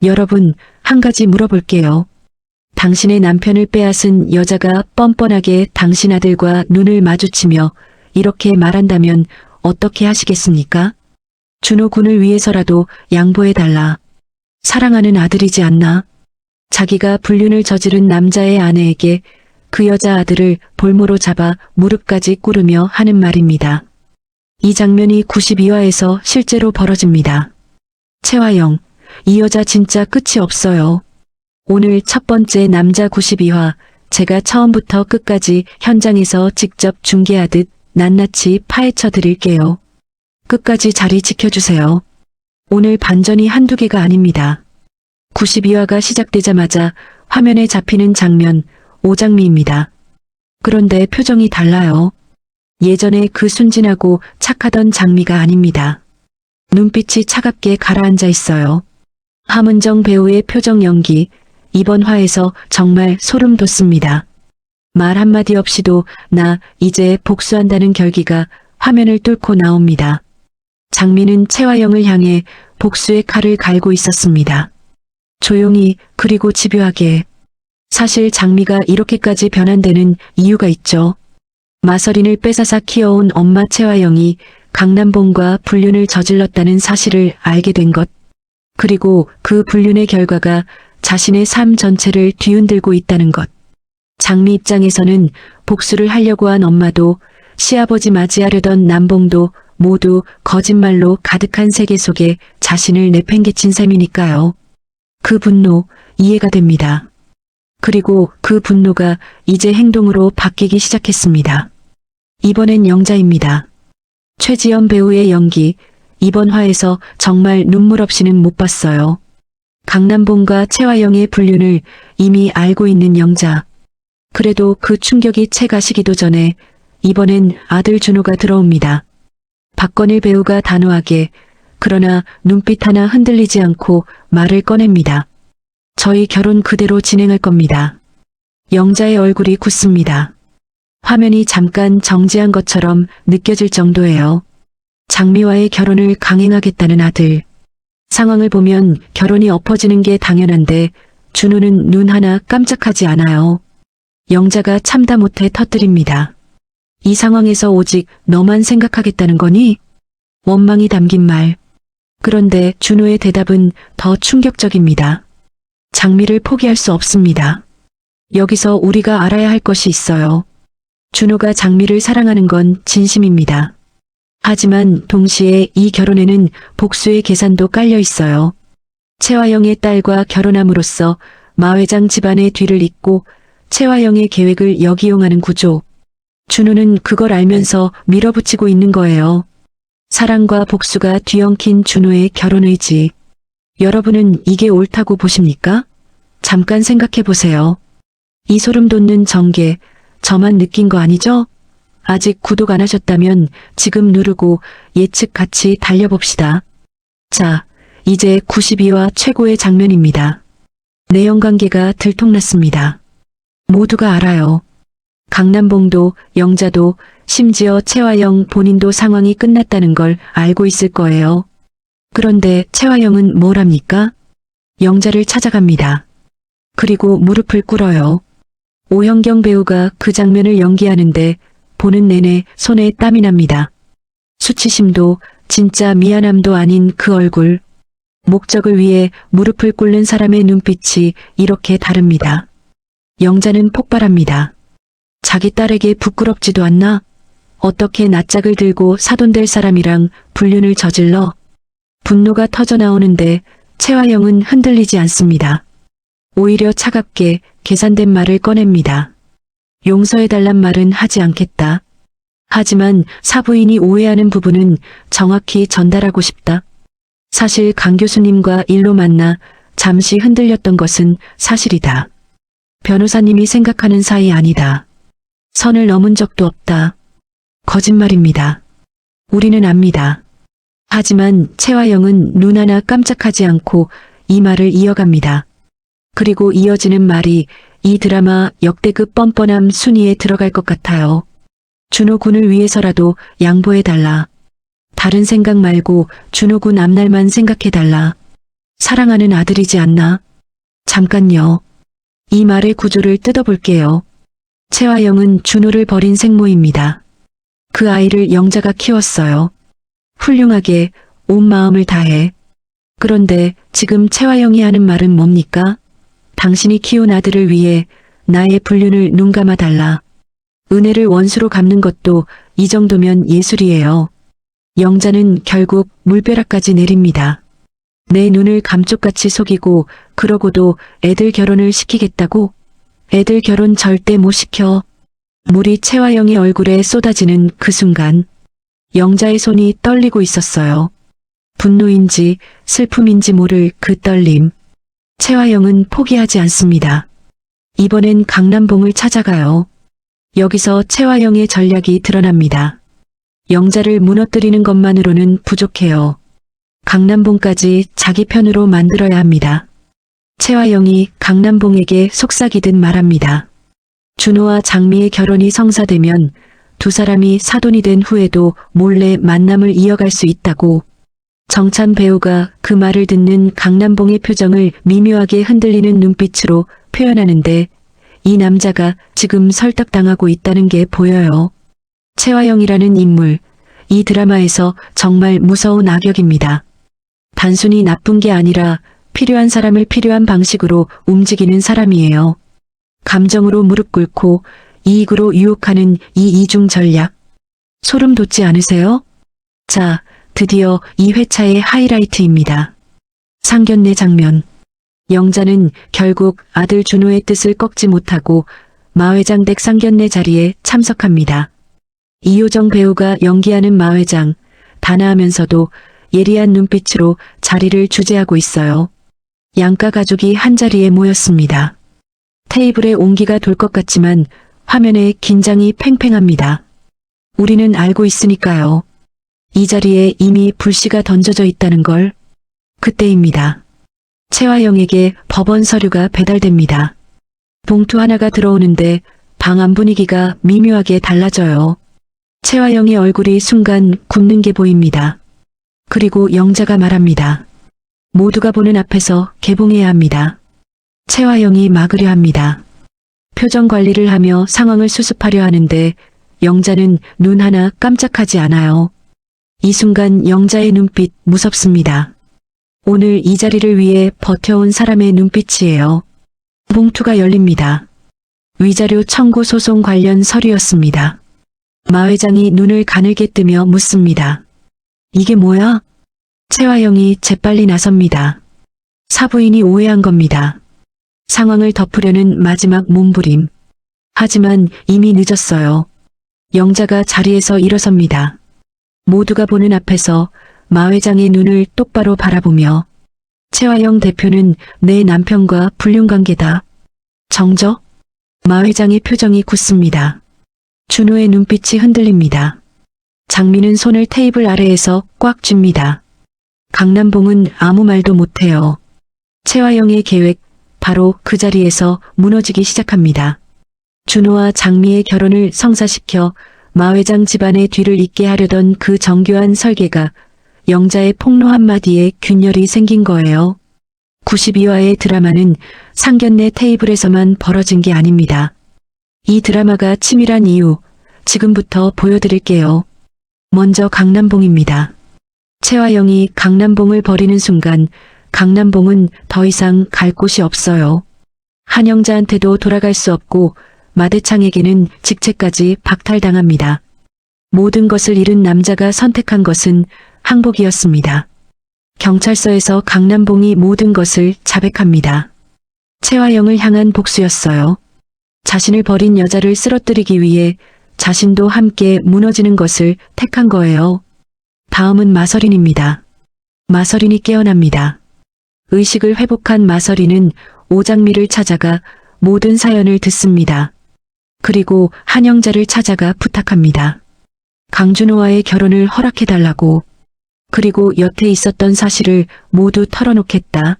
여러분, 한 가지 물어볼게요. 당신의 남편을 빼앗은 여자가 뻔뻔하게 당신 아들과 눈을 마주치며 이렇게 말한다면 어떻게 하시겠습니까? 준호 군을 위해서라도 양보해달라. 사랑하는 아들이지 않나? 자기가 불륜을 저지른 남자의 아내에게 그 여자 아들을 볼모로 잡아 무릎까지 꿇으며 하는 말입니다. 이 장면이 92화에서 실제로 벌어집니다. 채화영, 이 여자 진짜 끝이 없어요. 오늘 첫 번째 남자 92화, 제가 처음부터 끝까지 현장에서 직접 중계하듯 낱낱이 파헤쳐 드릴게요. 끝까지 자리 지켜주세요. 오늘 반전이 한두 개가 아닙니다. 92화가 시작되자마자 화면에 잡히는 장면, 오장미입니다. 그런데 표정이 달라요. 예전에 그 순진하고 착하던 장미가 아닙니다. 눈빛이 차갑게 가라앉아 있어요. 함은정 배우의 표정 연기, 이번 화에서 정말 소름 돋습니다. 말 한마디 없이도 나 이제 복수한다는 결기가 화면을 뚫고 나옵니다. 장미는 채화영을 향해 복수의 칼을 갈고 있었습니다. 조용히 그리고 집요하게. 사실 장미가 이렇게까지 변한 데는 이유가 있죠. 마서린을 뺏어사 키워온 엄마 채화영이 강남봉과 불륜을 저질렀다는 사실을 알게 된 것. 그리고 그 불륜의 결과가 자신의 삶 전체를 뒤흔들고 있다는 것. 장미 입장에서는 복수를 하려고 한 엄마도 시아버지 맞이하려던 남봉도 모두 거짓말로 가득한 세계 속에 자신을 내팽개친 셈이니까요. 그 분노 이해가 됩니다. 그리고 그 분노가 이제 행동으로 바뀌기 시작했습니다. 이번엔 영자입니다. 최지연 배우의 연기, 이번 화에서 정말 눈물 없이는 못 봤어요. 강남봉과 채화영의 불륜을 이미 알고 있는 영자. 그래도 그 충격이 채 가시기도 전에 이번엔 아들 준호가 들어옵니다. 박건일 배우가 단호하게 그러나 눈빛 하나 흔들리지 않고 말을 꺼냅니다. 저희 결혼 그대로 진행할 겁니다. 영자의 얼굴이 굳습니다. 화면이 잠깐 정지한 것처럼 느껴질 정도예요. 장미와의 결혼을 강행하겠다는 아들. 상황을 보면 결혼이 엎어지는 게 당연한데 준호는 눈 하나 깜짝하지 않아요. 영자가 참다 못해 터뜨립니다. 이 상황에서 오직 너만 생각하겠다는 거니? 원망이 담긴 말. 그런데 준호의 대답은 더 충격적입니다. 장미를 포기할 수 없습니다. 여기서 우리가 알아야 할 것이 있어요. 준호가 장미를 사랑하는 건 진심입니다. 하지만 동시에 이 결혼에는 복수의 계산도 깔려 있어요. 채화영의 딸과 결혼함으로써 마 회장 집안의 뒤를 잇고 채화영의 계획을 역이용하는 구조. 준호는 그걸 알면서 밀어붙이고 있는 거예요. 사랑과 복수가 뒤엉킨 준호의 결혼 의지. 여러분은 이게 옳다고 보십니까? 잠깐 생각해 보세요. 이 소름 돋는 전개, 저만 느낀 거 아니죠? 아직 구독 안 하셨다면 지금 누르고 예측 같이 달려봅시다. 자, 이제 92화 최고의 장면입니다. 내연관계가 들통났습니다. 모두가 알아요. 강남봉도 영자도 심지어 채화영 본인도 상황이 끝났다는 걸 알고 있을 거예요. 그런데 채화영은 뭘 합니까? 영자를 찾아갑니다. 그리고 무릎을 꿇어요. 오현경 배우가 그 장면을 연기하는데 보는 내내 손에 땀이 납니다. 수치심도 진짜 미안함도 아닌 그 얼굴. 목적을 위해 무릎을 꿇는 사람의 눈빛이 이렇게 다릅니다. 영자는 폭발합니다. 자기 딸에게 부끄럽지도 않나? 어떻게 낯짝을 들고 사돈될 사람이랑 불륜을 저질러? 분노가 터져나오는데 채화영은 흔들리지 않습니다. 오히려 차갑게 계산된 말을 꺼냅니다. 용서해달란 말은 하지 않겠다. 하지만 사부인이 오해하는 부분은 정확히 전달하고 싶다. 사실 강 교수님과 일로 만나 잠시 흔들렸던 것은 사실이다. 변호사님이 생각하는 사이 아니다. 선을 넘은 적도 없다. 거짓말입니다. 우리는 압니다. 하지만 채화영은 눈 하나 깜짝하지 않고 이 말을 이어갑니다. 그리고 이어지는 말이 이 드라마 역대급 뻔뻔함 순위에 들어갈 것 같아요. 준호 군을 위해서라도 양보해달라. 다른 생각 말고 준호 군 앞날만 생각해달라. 사랑하는 아들이지 않나? 잠깐요. 이 말의 구조를 뜯어볼게요. 채화영은 준호를 버린 생모입니다. 그 아이를 영자가 키웠어요. 훌륭하게 온 마음을 다해. 그런데 지금 채화영이 하는 말은 뭡니까? 당신이 키운 아들을 위해 나의 불륜을 눈감아 달라. 은혜를 원수로 갚는 것도 이 정도면 예술이에요. 영자는 결국 물벼락까지 내립니다. 내 눈을 감쪽같이 속이고 그러고도 애들 결혼을 시키겠다고? 애들 결혼 절대 못 시켜. 물이 채화영의 얼굴에 쏟아지는 그 순간 영자의 손이 떨리고 있었어요. 분노인지 슬픔인지 모를 그 떨림. 채화영은 포기하지 않습니다. 이번엔 강남봉을 찾아가요. 여기서 채화영의 전략이 드러납니다. 영자를 무너뜨리는 것만으로는 부족해요. 강남봉까지 자기 편으로 만들어야 합니다. 채화영이 강남봉에게 속삭이듯 말합니다. 준호와 장미의 결혼이 성사되면 두 사람이 사돈이 된 후에도 몰래 만남을 이어갈 수 있다고. 정찬 배우가 그 말을 듣는 강남봉의 표정을 미묘하게 흔들리는 눈빛으로 표현하는데 이 남자가 지금 설득당하고 있다는 게 보여요. 채화영이라는 인물, 이 드라마에서 정말 무서운 악역입니다. 단순히 나쁜 게 아니라 필요한 사람을 필요한 방식으로 움직이는 사람이에요. 감정으로 무릎 꿇고 이익으로 유혹하는 이 이중 전략. 소름 돋지 않으세요? 자, 드디어 이 회차의 하이라이트입니다. 상견례 장면. 영자는 결국 아들 준호의 뜻을 꺾지 못하고 마회장 댁 상견례 자리에 참석합니다. 이효정 배우가 연기하는 마회장, 단아하면서도 예리한 눈빛으로 자리를 주재하고 있어요. 양가 가족이 한자리에 모였습니다. 테이블에 온기가 돌 것 같지만 화면에 긴장이 팽팽합니다. 우리는 알고 있으니까요. 이 자리에 이미 불씨가 던져져 있다는 걸. 그때입니다. 채화영에게 법원 서류가 배달됩니다. 봉투 하나가 들어오는데 방 안 분위기가 미묘하게 달라져요. 채화영의 얼굴이 순간 굳는 게 보입니다. 그리고 영자가 말합니다. 모두가 보는 앞에서 개봉해야 합니다. 채화영이 막으려 합니다. 표정 관리를 하며 상황을 수습하려 하는데 영자는 눈 하나 깜짝하지 않아요. 이 순간 영자의 눈빛 무섭습니다. 오늘 이 자리를 위해 버텨온 사람의 눈빛이에요. 봉투가 열립니다. 위자료 청구 소송 관련 서류였습니다. 마 회장이 눈을 가늘게 뜨며 묻습니다. 이게 뭐야? 채화영이 재빨리 나섭니다. 사부인이 오해한 겁니다. 상황을 덮으려는 마지막 몸부림. 하지만 이미 늦었어요. 영자가 자리에서 일어섭니다. 모두가 보는 앞에서 마 회장의 눈을 똑바로 바라보며 채화영 대표는 내 남편과 불륜관계다. 정적? 마 회장의 표정이 굳습니다. 준호의 눈빛이 흔들립니다. 장미는 손을 테이블 아래에서 꽉 쥡니다. 강남봉은 아무 말도 못해요. 채화영의 계획 바로 그 자리에서 무너지기 시작합니다. 준호와 장미의 결혼을 성사시켜 마 회장 집안의 뒤를 잇게 하려던 그 정교한 설계가 영자의 폭로 한마디에 균열이 생긴 거예요. 92화의 드라마는 상견례 테이블에서만 벌어진 게 아닙니다. 이 드라마가 치밀한 이유, 지금부터 보여드릴게요. 먼저 강남봉입니다. 채화영이 강남봉을 버리는 순간 강남봉은 더 이상 갈 곳이 없어요. 한영자한테도 돌아갈 수 없고 마대창에게는 직책까지 박탈당합니다. 모든 것을 잃은 남자가 선택한 것은 항복이었습니다. 경찰서에서 강남봉이 모든 것을 자백합니다. 채화영을 향한 복수였어요. 자신을 버린 여자를 쓰러뜨리기 위해 자신도 함께 무너지는 것을 택한 거예요. 다음은 마서린입니다. 마서린이 깨어납니다. 의식을 회복한 마서린은 오장미를 찾아가 모든 사연을 듣습니다. 그리고 한영자를 찾아가 부탁합니다. 강준호와의 결혼을 허락해달라고. 그리고 여태 있었던 사실을 모두 털어놓겠다.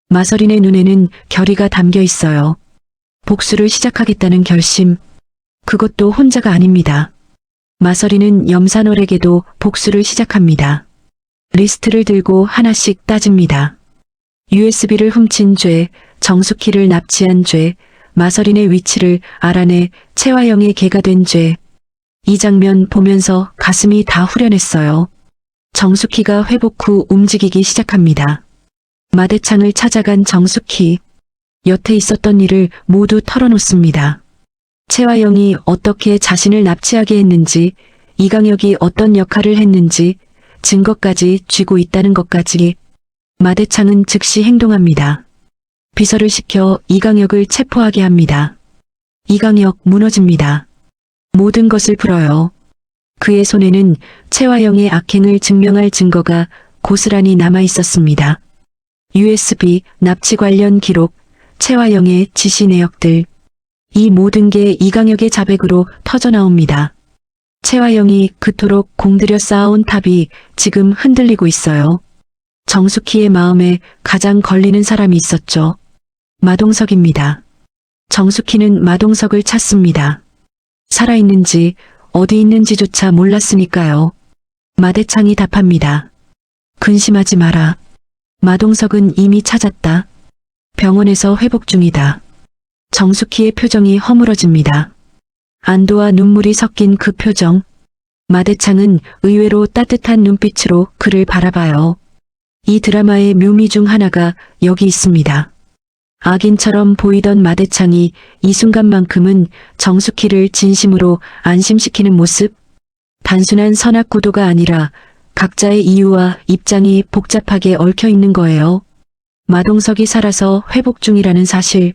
마서린의 눈에는 결의가 담겨 있어요. 복수를 시작하겠다는 결심. 그것도 혼자가 아닙니다. 마서린은 염산월에게도 복수를 시작합니다. 리스트를 들고 하나씩 따집니다. USB를 훔친 죄, 정숙희를 납치한 죄, 마서린의 위치를 알아내 채화영의 개가 된 죄. 이 장면 보면서 가슴이 다 후련했어요. 정숙희가 회복 후 움직이기 시작합니다. 마대창을 찾아간 정숙희. 여태 있었던 일을 모두 털어놓습니다. 채화영이 어떻게 자신을 납치하게 했는지, 이강혁이 어떤 역할을 했는지, 증거까지 쥐고 있다는 것까지. 마대창은 즉시 행동합니다. 비서를 시켜 이강혁을 체포하게 합니다. 이강혁 무너집니다. 모든 것을 풀어요. 그의 손에는 채화영의 악행을 증명할 증거가 고스란히 남아 있었습니다. USB, 납치 관련 기록, 채화영의 지시 내역들. 이 모든 게 이강혁의 자백으로 터져나옵니다. 채화영이 그토록 공들여 쌓아온 탑이 지금 흔들리고 있어요. 정숙희의 마음에 가장 걸리는 사람이 있었죠. 마동석입니다. 정숙희는 마동석을 찾습니다. 살아있는지 어디 있는지조차 몰랐으니까요. 마대창이 답합니다. 근심하지 마라. 마동석은 이미 찾았다. 병원에서 회복 중이다. 정숙희의 표정이 허물어집니다. 안도와 눈물이 섞인 그 표정. 마대창은 의외로 따뜻한 눈빛으로 그를 바라봐요. 이 드라마의 묘미 중 하나가 여기 있습니다. 악인처럼 보이던 마대창이 이 순간만큼은 정숙희를 진심으로 안심시키는 모습. 단순한 선악구도가 아니라 각자의 이유와 입장이 복잡하게 얽혀 있는 거예요. 마동석이 살아서 회복 중이라는 사실.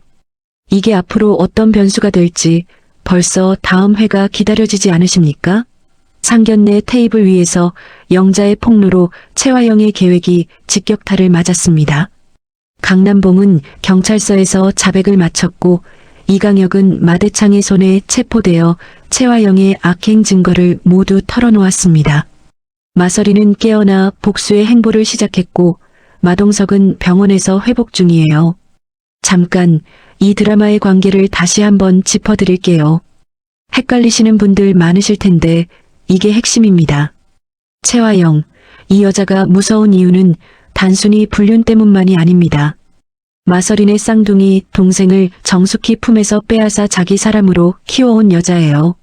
이게 앞으로 어떤 변수가 될지 벌써 다음 회가 기다려지지 않으십니까? 상견례 테이블 위에서 영자의 폭로로 채화영의 계획이 직격탄을 맞았습니다. 강남봉은 경찰서에서 자백을 마쳤고 이강혁은 마대창의 손에 체포되어 채화영의 악행 증거를 모두 털어놓았습니다. 마서린은 깨어나 복수의 행보를 시작했고 마동석은 병원에서 회복 중이에요. 잠깐 이 드라마의 관계를 다시 한번 짚어드릴게요. 헷갈리시는 분들 많으실 텐데 이게 핵심입니다. 채화영, 이 여자가 무서운 이유는 단순히 불륜 때문만이 아닙니다. 마서린의 쌍둥이 동생을 정숙희 품에서 빼앗아 자기 사람으로 키워온 여자예요.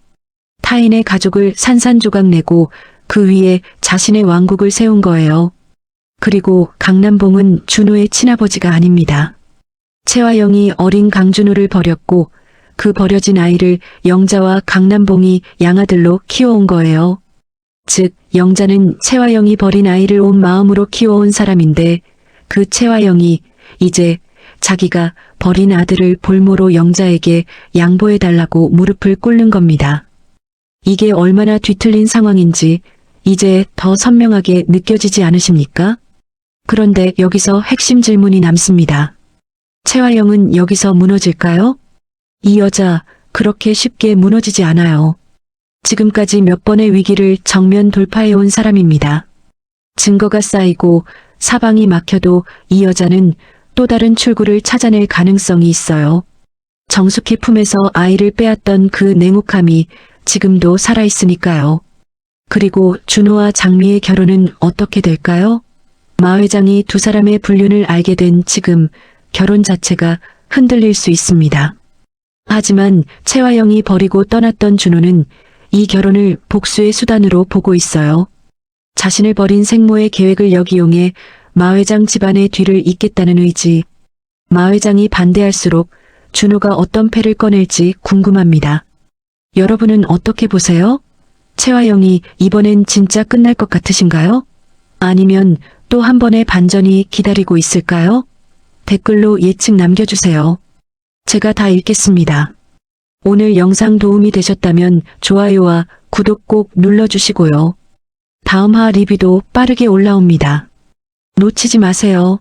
타인의 가족을 산산조각 내고 그 위에 자신의 왕국을 세운 거예요. 그리고 강남봉은 준호의 친아버지가 아닙니다. 채화영이 어린 강준호를 버렸고 그 버려진 아이를 영자와 강남봉이 양아들로 키워온 거예요. 즉 영자는 채화영이 버린 아이를 온 마음으로 키워온 사람인데 그 채화영이 이제 자기가 버린 아들을 볼모로 영자에게 양보해달라고 무릎을 꿇는 겁니다. 이게 얼마나 뒤틀린 상황인지 이제 더 선명하게 느껴지지 않으십니까? 그런데 여기서 핵심 질문이 남습니다. 채화영은 여기서 무너질까요? 이 여자 그렇게 쉽게 무너지지 않아요. 지금까지 몇 번의 위기를 정면 돌파해온 사람입니다. 증거가 쌓이고 사방이 막혀도 이 여자는 또 다른 출구를 찾아낼 가능성이 있어요. 정숙희 품에서 아이를 빼앗던 그 냉혹함이 지금도 살아있으니까요. 그리고 준호와 장미의 결혼은 어떻게 될까요? 마 회장이 두 사람의 불륜을 알게 된 지금 결혼 자체가 흔들릴 수 있습니다. 하지만 채화영이 버리고 떠났던 준호는 이 결혼을 복수의 수단으로 보고 있어요. 자신을 버린 생모의 계획을 역이용해 마 회장 집안의 뒤를 잇겠다는 의지. 마 회장이 반대할수록 준호가 어떤 패를 꺼낼지 궁금합니다. 여러분은 어떻게 보세요? 채화영이 이번엔 진짜 끝날 것 같으신가요? 아니면 또 한 번의 반전이 기다리고 있을까요? 댓글로 예측 남겨주세요. 제가 다 읽겠습니다. 오늘 영상 도움이 되셨다면 좋아요와 구독 꼭 눌러주시고요. 다음 화 리뷰도 빠르게 올라옵니다. 놓치지 마세요.